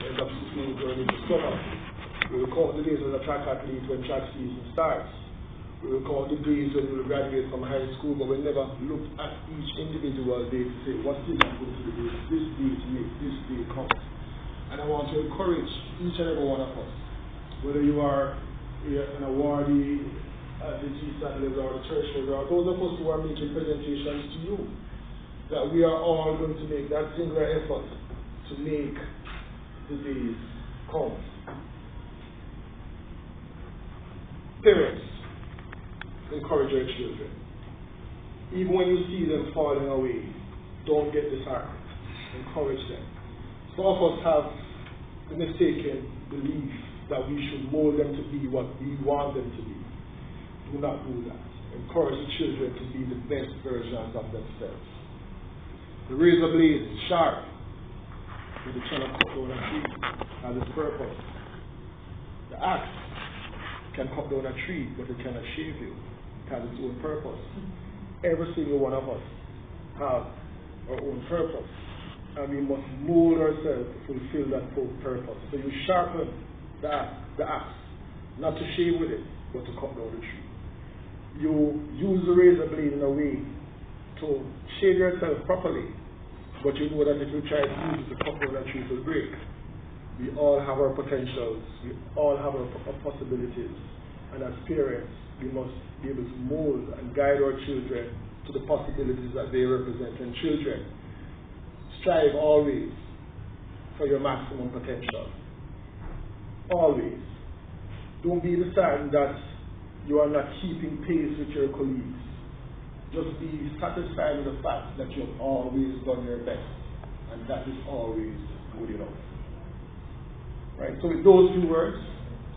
end up seeing going into summer. We will count the days as a track athlete when track season starts. We will count the days when we will graduate from high school, but we never looked at each individual day to say, what did I go to the day, this day to make this day count? And I want to encourage each and every one of us, whether you are an awardee at the GSAT level or the church level, or those of us who are making presentations to you, that we are all going to make that singular effort to make the days count. Parents, encourage your children. Even when you see them falling away, don't get disheartened. Encourage them. Some of us have the mistaken belief that we should mold them to be what we want them to be. Do not do that. Encourage the children to be the best versions of themselves. The razor blade is sharp, but it cannot cut down a tree. Has its purpose. The axe can cut down a tree, but it cannot shave you. It has its own purpose. Every single one of us have our own purpose, and we must mold ourselves to fulfill that full purpose. So you sharpen the axe, not to shave with it, but to cut down the tree. You use the razor blade in a way to shave yourself properly, but you know that if you try to use it to cut down a tree, it will break. We all have our potentials, we all have our possibilities, and as parents, we must be able to mold and guide our children to the possibilities that they represent. And children, strive always for your maximum potential. Always. Don't be disheartened that you are not keeping pace with your colleagues. Just be satisfied with the fact that you have always done your best, and that is always good enough. Right? So with those few words,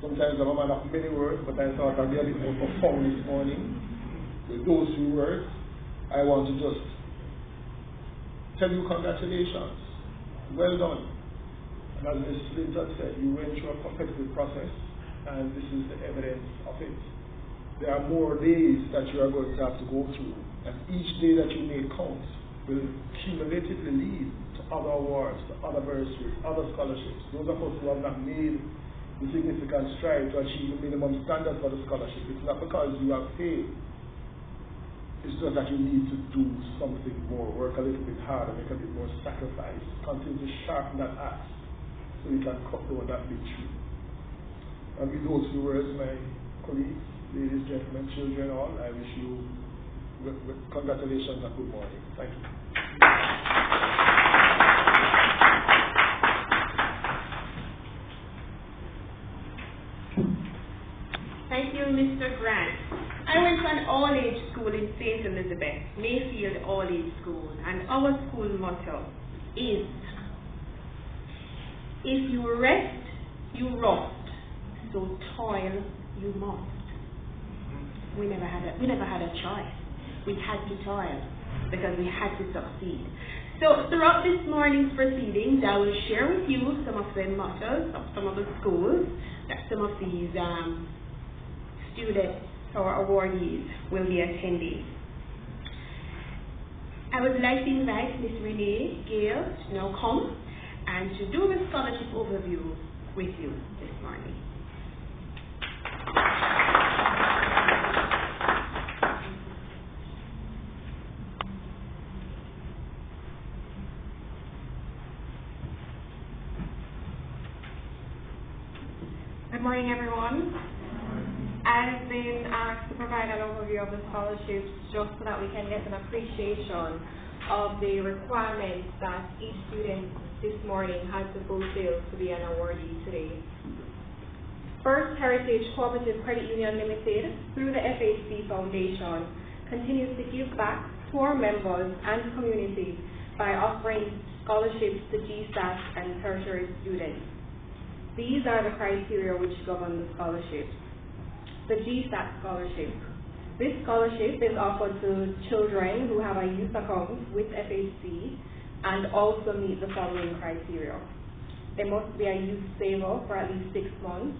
sometimes I'm a man of many words, but I thought I'd be a bit more profound this morning. With those few words, I want to just tell you congratulations. Well done. And as Ms. Linton said, you went through a competitive process, and this is the evidence of it. There are more days that you are going to have to go through, and each day that you make count will cumulatively lead to other awards, to other bursaries, other scholarships. Those of us who have not made the significant stride to achieve the minimum standard for the scholarship, it's not because you have failed. It's just that you need to do something more, work a little bit harder, make a bit more sacrifice, continue to sharpen that axe so you can cut down that big tree. And with those few words, my colleagues, ladies, gentlemen, children, all, I wish you congratulations and good morning. Thank you. Thank you, Mr. Grant. I went to an all-age school in St. Elizabeth, Mayfield All-Age School, and our school motto is, if you rest, you rust, so toil you must. We never had a choice. We had to toil because we had to succeed. So throughout this morning's proceedings, I will share with you some of the mottos of some of the schools that some of these students or awardees will be attending. I would like to invite Ms. Renee Gale to now come and to do the scholarship overview with you this morning. Good morning, everyone. I've been asked to provide an overview of the scholarships just so that we can get an appreciation of the requirements that each student this morning has to fulfill to be an awardee today. First Heritage Cooperative Credit Union Limited, through the FHC Foundation, continues to give back to our members and community by offering scholarships to GSAT and tertiary students. These are the criteria which govern the scholarships. The GSAT scholarship. This scholarship is offered to children who have a youth account with FHC and also meet the following criteria. They must be a youth saver for at least 6 months.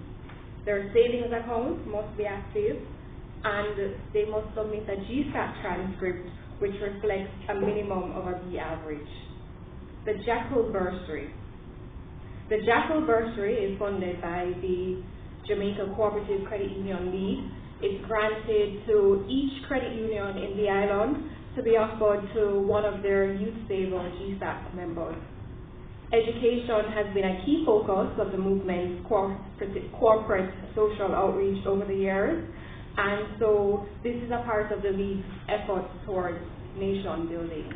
Their savings account must be active, and they must submit a GSAT transcript which reflects a minimum of a B average. The Jackal bursary. The Jackal Bursary is funded by the Jamaica Cooperative Credit Union League. It's granted to each credit union in the island to be offered to one of their Youth Save or GSAP members. Education has been a key focus of the movement's corporate social outreach over the years, and so this is a part of the League's efforts towards nation building.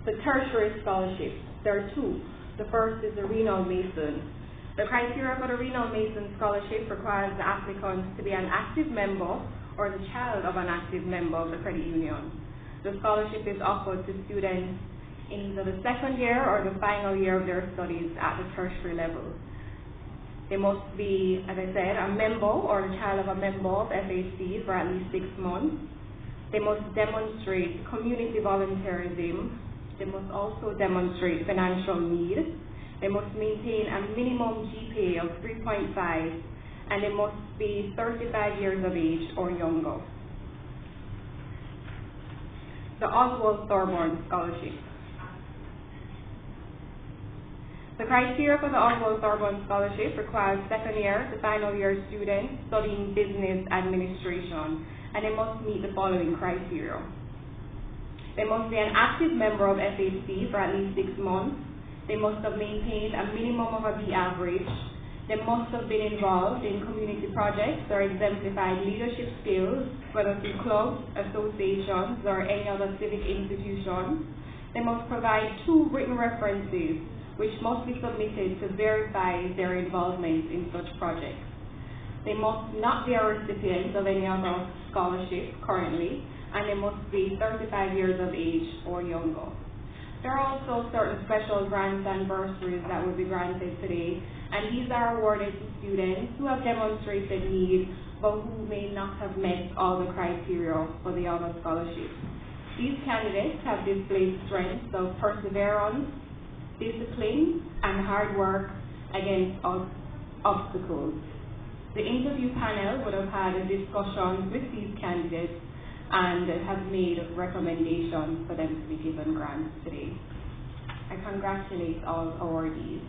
The tertiary scholarships, there are two. The first is the Renowned Mason. The criteria for the Renowned Mason scholarship requires the applicant to be an active member or the child of an active member of the credit union. The scholarship is offered to students in either the second year or the final year of their studies at the tertiary level. They must be, as I said, a member or the child of a member of FAC for at least 6 months. They must demonstrate community volunteerism. They must also demonstrate financial need. They must maintain a minimum GPA of 3.5, and they must be 35 years of age or younger. The Oswald Thorburn Scholarship. The criteria for the Oswald Thorburn Scholarship requires second year to final year students studying business administration, and they must meet the following criteria. They must be an active member of FAC for at least 6 months. They must have maintained a minimum of a B average. They must have been involved in community projects or exemplified leadership skills, whether through clubs, associations, or any other civic institution. They must provide 2 written references, which must be submitted to verify their involvement in such projects. They must not be a recipient of any other scholarship currently, and they must be 35 years of age or younger. There are also certain special grants and bursaries that will be granted today, and these are awarded to students who have demonstrated need but who may not have met all the criteria for the other scholarships. These candidates have displayed strengths of perseverance, discipline, and hard work against obstacles. The interview panel would have had a discussion with these candidates and have made recommendations for them to be given grants today. I congratulate all awardees.